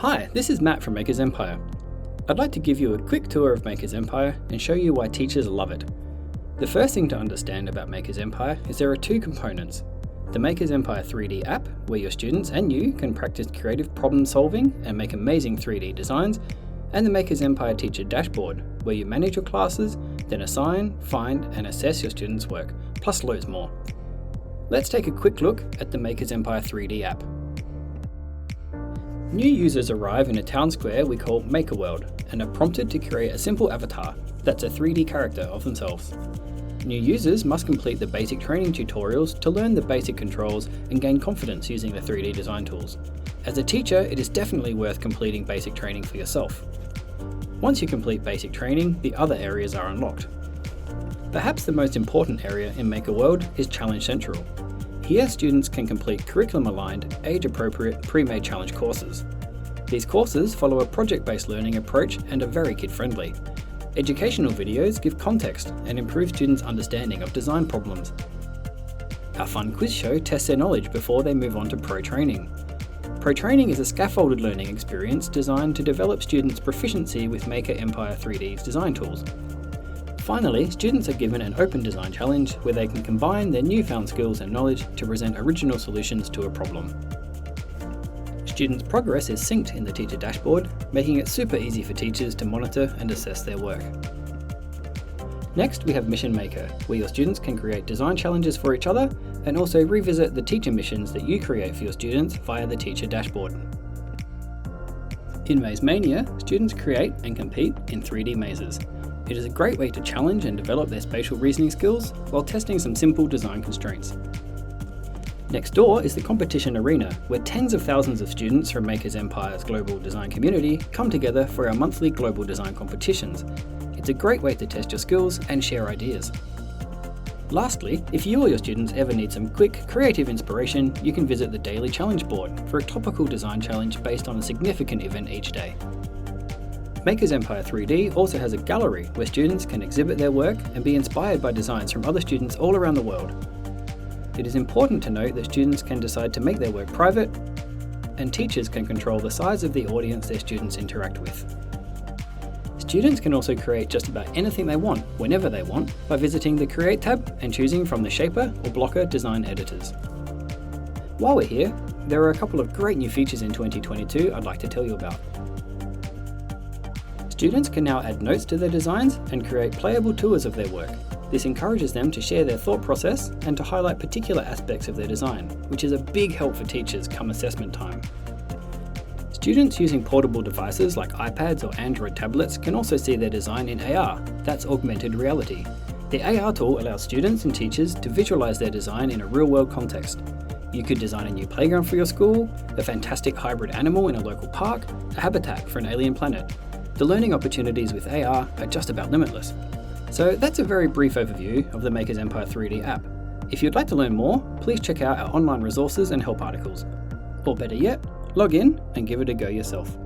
Hi, this is Matt from Maker's Empire. I'd like to give you a quick tour of Maker's Empire and show you why teachers love it. The first thing to understand about Maker's Empire is there are two components. The Maker's Empire 3D app, where your students and you can practice creative problem solving and make amazing 3D designs, and the Maker's Empire teacher dashboard, where you manage your classes, then assign, find and assess your students' work, plus loads more. Let's take a quick look at the Maker's Empire 3D app. New users arrive in a town square we call Maker World and are prompted to create a simple avatar that's a 3D character of themselves. New users must complete the basic training tutorials to learn the basic controls and gain confidence using the 3D design tools. As a teacher, it is definitely worth completing basic training for yourself. Once you complete basic training, the other areas are unlocked. Perhaps the most important area in Maker World is Challenge Central. Here, students can complete curriculum-aligned, age-appropriate, pre-made challenge courses. These courses follow a project-based learning approach and are very kid-friendly. Educational videos give context and improve students' understanding of design problems. Our fun quiz show tests their knowledge before they move on to pro training. Pro training is a scaffolded learning experience designed to develop students' proficiency with Maker Empire 3D's design tools. Finally, students are given an open design challenge where they can combine their newfound skills and knowledge to present original solutions to a problem. Students' progress is synced in the teacher dashboard, making it super easy for teachers to monitor and assess their work. Next, we have Mission Maker, where your students can create design challenges for each other and also revisit the teacher missions that you create for your students via the teacher dashboard. In Maze Mania, students create and compete in 3D mazes. It is a great way to challenge and develop their spatial reasoning skills while testing some simple design constraints. Next door is the competition arena, where tens of thousands of students from Maker's Empire's global design community come together for our monthly global design competitions. It's a great way to test your skills and share ideas. Lastly, if you or your students ever need some quick, creative inspiration, you can visit the daily challenge board for a topical design challenge based on a significant event each day. Maker's Empire 3D also has a gallery where students can exhibit their work and be inspired by designs from other students all around the world. It is important to note that students can decide to make their work private, and teachers can control the size of the audience their students interact with. Students can also create just about anything they want, whenever they want, by visiting the Create tab and choosing from the Shaper or Blocker design editors. While we're here, there are a couple of great new features in 2022 I'd like to tell you about. Students can now add notes to their designs and create playable tours of their work. This encourages them to share their thought process and to highlight particular aspects of their design, which is a big help for teachers come assessment time. Students using portable devices like iPads or Android tablets can also see their design in AR, that's augmented reality. The AR tool allows students and teachers to visualize their design in a real-world context. You could design a new playground for your school, a fantastic hybrid animal in a local park, a habitat for an alien planet. The learning opportunities with AR are just about limitless. So that's a very brief overview of the Maker's Empire 3D app. If you'd like to learn more, please check out our online resources and help articles. Or better yet, log in and give it a go yourself.